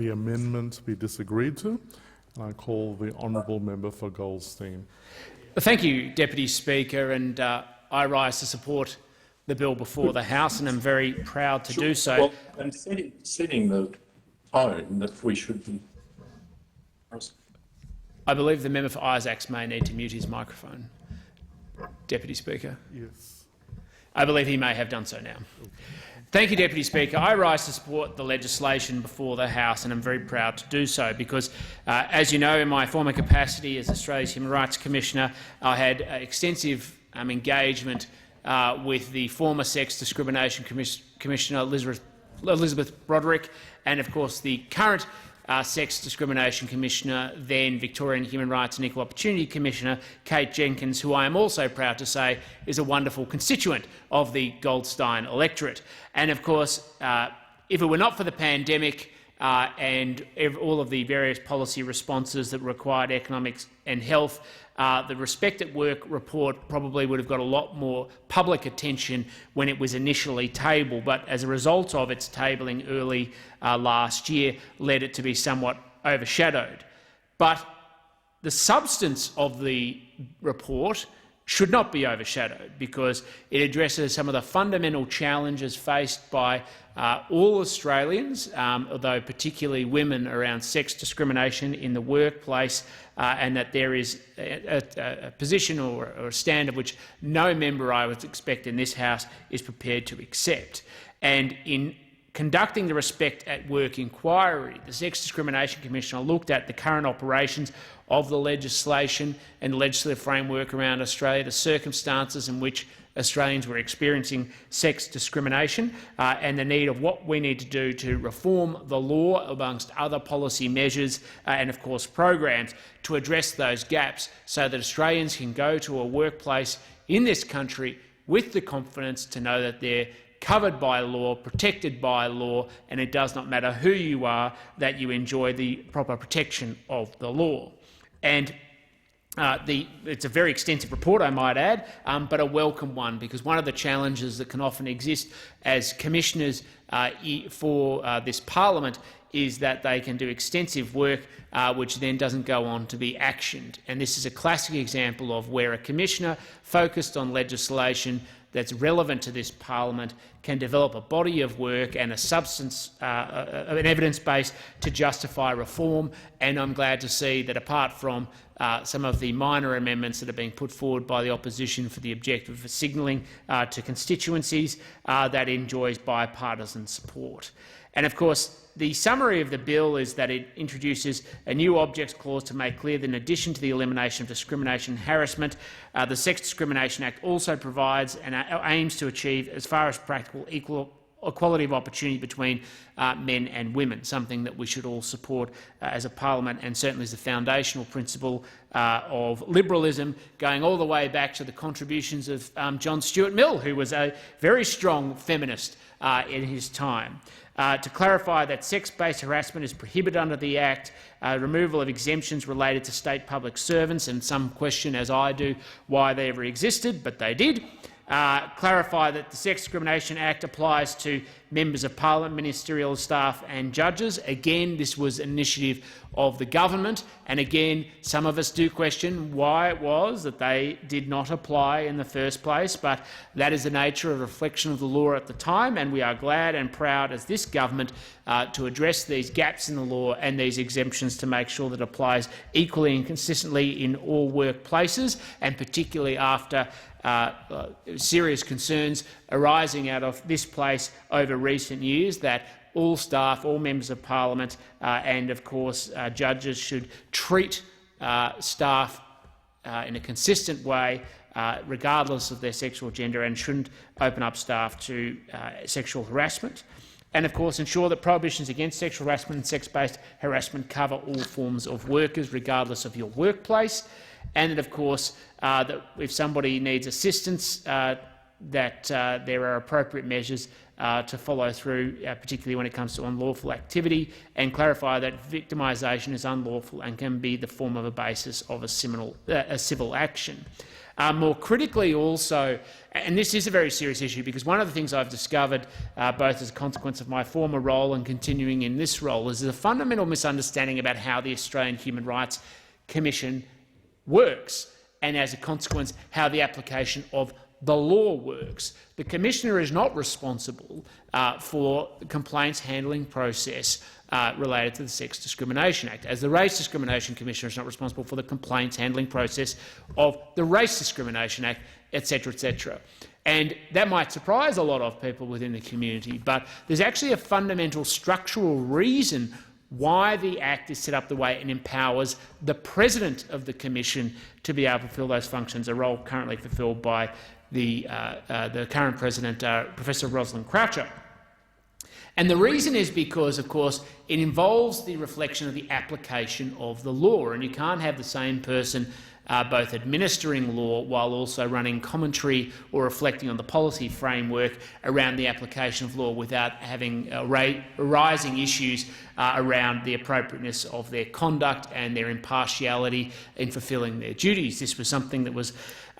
The amendment be disagreed to, and I call the honourable member for Goldstein. Thank you, Deputy Speaker, and I rise to support the bill before the House, and I'm very proud to do so. Well, I'm setting the tone that we should be. I believe the member for Isaacs may need to mute his microphone. Deputy Speaker. Yes. I believe he may have done so now. Thank you, Deputy Speaker. I rise to support the legislation before the House, and I'm very proud to do so because, as you know, in my former capacity as Australia's Human Rights Commissioner, I had extensive engagement with the former Sex Discrimination Commissioner, Elizabeth Broderick, and, of course, the current Sex Discrimination Commissioner, then Victorian Human Rights and Equal Opportunity Commissioner, Kate Jenkins, who I am also proud to say is a wonderful constituent of the Goldstein electorate. And, of course, if it were not for the pandemic and all of the various policy responses that required economics and health, the Respect at Work report probably would have got a lot more public attention when it was initially tabled, but as a result of its tabling early last year led it to be somewhat overshadowed. But the substance of the report should not be overshadowed because it addresses some of the fundamental challenges faced by all Australians, although particularly women, around sex discrimination in the workplace, and that there is a position or a stand of which no member, I would expect, in this House is prepared to accept. And in conducting the Respect at Work inquiry, the Sex Discrimination Commissioner looked at the current operations of the legislation and the legislative framework around Australia, the circumstances in which Australians were experiencing sex discrimination, and the need of what we need to do to reform the law, amongst other policy measures and, of course, programs to address those gaps so that Australians can go to a workplace in this country with the confidence to know that they're covered by law, protected by law, and it does not matter who you are, that you enjoy the proper protection of the law. And it's a very extensive report, I might add, but a welcome one, because one of the challenges that can often exist as commissioners for this parliament is that they can do extensive work which then doesn't go on to be actioned. And this is a classic example of where a commissioner focused on legislation that's relevant to this parliament can develop a body of work and a substance, an evidence base to justify reform. And I'm glad to see that, apart from some of the minor amendments that are being put forward by the opposition for the objective of signalling to constituencies, that enjoys bipartisan support. And, of course, the summary of the bill is that it introduces a new objects clause to make clear that, in addition to the elimination of discrimination and harassment, the Sex Discrimination Act also provides and aims to achieve, as far as practical, equality of opportunity between men and women, something that we should all support as a parliament, and certainly is the foundational principle of liberalism, going all the way back to the contributions of John Stuart Mill, who was a very strong feminist in his time. To clarify that sex-based harassment is prohibited under the Act, removal of exemptions related to state public servants, and some question, as I do, why they ever existed, but they did. Clarify that the Sex Discrimination Act applies to members of Parliament, ministerial staff and judges. Again, this was an initiative of the government, and again, some of us do question why it was that they did not apply in the first place, but that is the nature of reflection of the law at the time, and we are glad and proud as this government to address these gaps in the law and these exemptions to make sure that it applies equally and consistently in all workplaces, and particularly after serious concerns arising out of this place over recent years that all staff, all members of parliament and, of course, judges should treat staff in a consistent way regardless of their sexual gender, and shouldn't open up staff to sexual harassment. And, of course, ensure that prohibitions against sexual harassment and sex-based harassment cover all forms of workers regardless of your workplace. And, of course, that if somebody needs assistance, that there are appropriate measures to follow through, particularly when it comes to unlawful activity, and clarify that victimisation is unlawful and can be the form of a basis of a civil action. More critically also, and this is a very serious issue because one of the things I've discovered, both as a consequence of my former role and continuing in this role, is a fundamental misunderstanding about how the Australian Human Rights Commission works, and as a consequence, how the application of the law works. The Commissioner is not responsible for the complaints handling process related to the Sex Discrimination Act, as the Race Discrimination Commissioner is not responsible for the complaints handling process of the Race Discrimination Act, etc., etc. And that might surprise a lot of people within the community, but there's actually a fundamental structural reason why the Act is set up the way it empowers the President of the Commission to be able to fulfil those functions, a role currently fulfilled by the current President, Professor Rosalind Croucher. And the reason is because, of course, it involves the reflection of the application of the law, and you can't have the same person both administering law while also running commentary or reflecting on the policy framework around the application of law without having arising issues around the appropriateness of their conduct and their impartiality in fulfilling their duties. This was something that was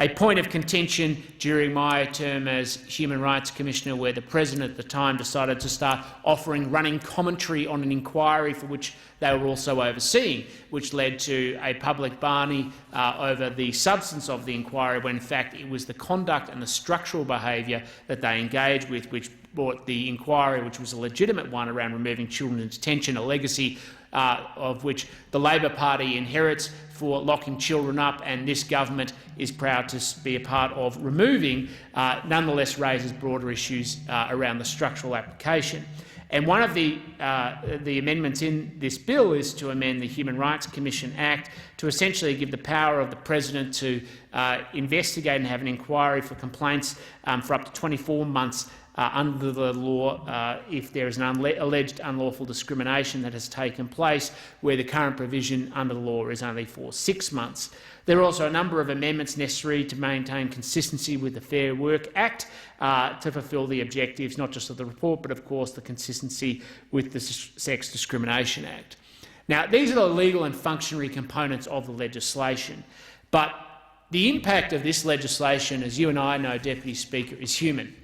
a point of contention during my term as Human Rights Commissioner, where the President at the time decided to start offering running commentary on an inquiry for which they were also overseeing, which led to a public barney over the substance of the inquiry, when in fact it was the conduct and the structural behaviour that they engaged with which brought the inquiry, which was a legitimate one around removing children in detention, a legacy of which the Labor Party inherits for locking children up, and this government is proud to be a part of removing, nonetheless raises broader issues around the structural application. And one of the amendments in this bill is to amend the Human Rights Commission Act to essentially give the power of the President to investigate and have an inquiry for complaints for up to 24 months under the law if there is an alleged unlawful discrimination that has taken place, where the current provision under the law is only for 6 months. There are also a number of amendments necessary to maintain consistency with the Fair Work Act to fulfil the objectives not just of the report but of course the consistency with the Sex Discrimination Act. Now, these are the legal and functionary components of the legislation, but the impact of this legislation, as you and I know, Deputy Speaker, is human.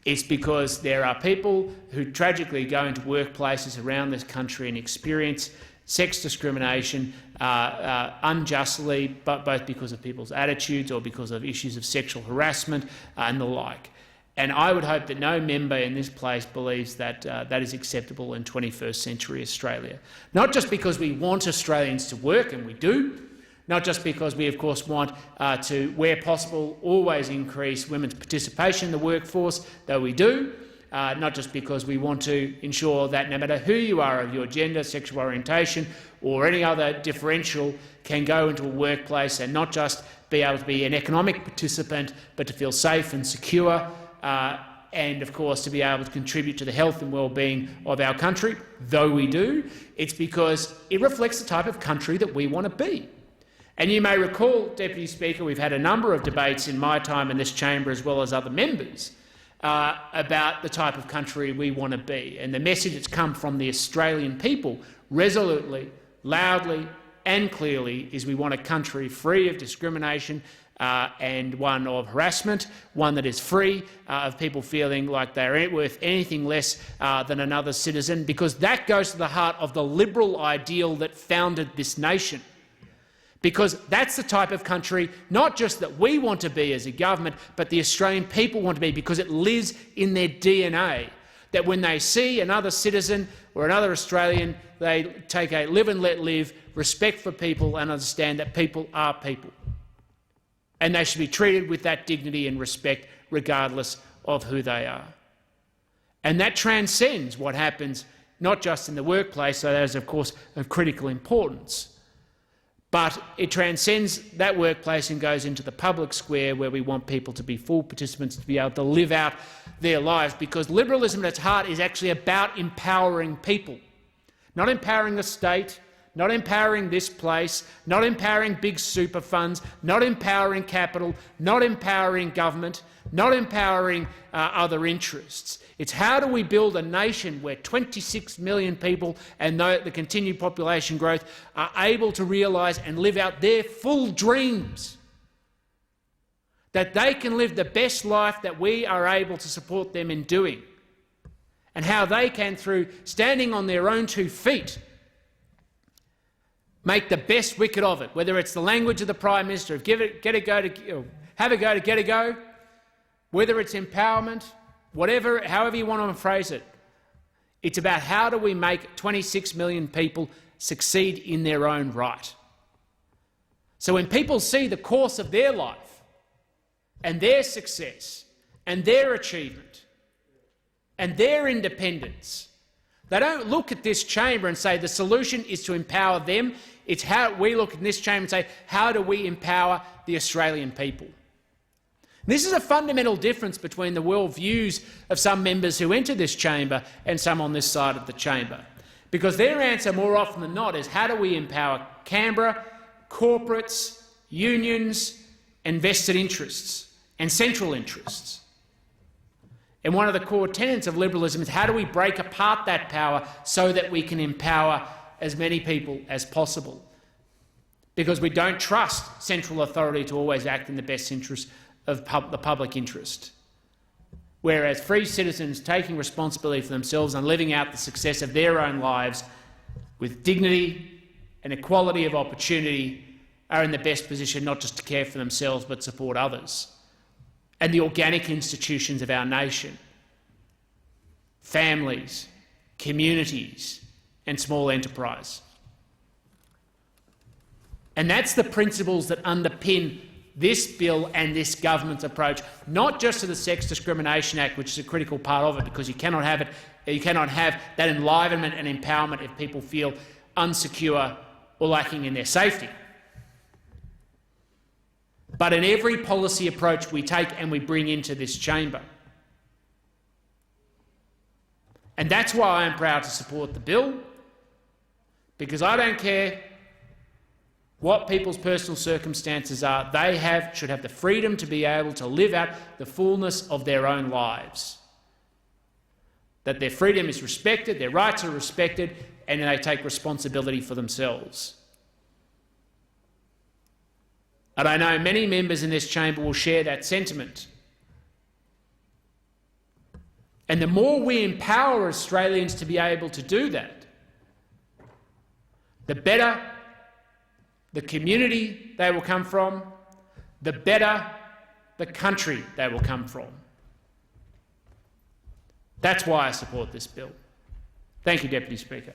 It's because there are people who tragically go into workplaces around this country and experience sex discrimination unjustly, but both because of people's attitudes or because of issues of sexual harassment and the like. And I would hope that no member in this place believes that that is acceptable in 21st century Australia. Not just because we want Australians to work, and we do, not just because we, of course, want to, where possible, always increase women's participation in the workforce, though we do, not just because we want to ensure that no matter who you are of your gender, sexual orientation or any other differential can go into a workplace and not just be able to be an economic participant but to feel safe and secure and, of course, to be able to contribute to the health and well-being of our country, though we do. It's because it reflects the type of country that we want to be. And you may recall, Deputy Speaker, we've had a number of debates in my time in this chamber as well as other members about the type of country we want to be. And the message that's come from the Australian people resolutely, loudly and clearly is we want a country free of discrimination and one of harassment, one that is free of people feeling like they're worth anything less than another citizen, because that goes to the heart of the liberal ideal that founded this nation. Because that's the type of country not just that we want to be as a government, but the Australian people want to be, because it lives in their DNA, that when they see another citizen or another Australian, they take a live and let live, respect for people and understand that people are people. And they should be treated with that dignity and respect regardless of who they are. And that transcends what happens not just in the workplace, so that is, of course, of critical importance, but it transcends that workplace and goes into the public square, where we want people to be full participants, to be able to live out their lives, because liberalism at its heart is actually about empowering people, not empowering the state, not empowering this place, not empowering big super funds, not empowering capital, not empowering government, not empowering other interests. It's how do we build a nation where 26 million people and the continued population growth are able to realise and live out their full dreams. that they can live the best life that we are able to support them in doing, and how they can, through standing on their own 2 feet, make the best wicket of it, whether it's the language of the Prime Minister of have a go to get a go, whether it's empowerment, however you want to phrase it. It's about how do we make 26 million people succeed in their own right. So when people see the course of their life and their success and their achievement and their independence, they don't look at this chamber and say the solution is to empower them. It's how we look in this chamber and say, how do we empower the Australian people? This is a fundamental difference between the worldviews of some members who enter this chamber and some on this side of the chamber, because their answer more often than not is how do we empower Canberra, corporates, unions, and vested interests and central interests. And one of the core tenets of liberalism is how do we break apart that power so that we can empower as many people as possible, because we don't trust central authority to always act in the best interest of the public interest. Whereas free citizens taking responsibility for themselves and living out the success of their own lives with dignity and equality of opportunity are in the best position not just to care for themselves but support others and the organic institutions of our nation, families, communities and small enterprise. And that's the principles that underpin this bill and this government's approach, not just to the Sex Discrimination Act, which is a critical part of it, because you cannot have that enlivenment and empowerment if people feel unsecure or lacking in their safety. But in every policy approach we take and we bring into this chamber. And that's why I am proud to support the bill, because I don't care what people's personal circumstances are, they should have the freedom to be able to live out the fullness of their own lives. That their freedom is respected, their rights are respected, and they take responsibility for themselves. And I know many members in this chamber will share that sentiment. And the more we empower Australians to be able to do that, the better the community they will come from, the better the country they will come from. That's why I support this bill. Thank you, Deputy Speaker.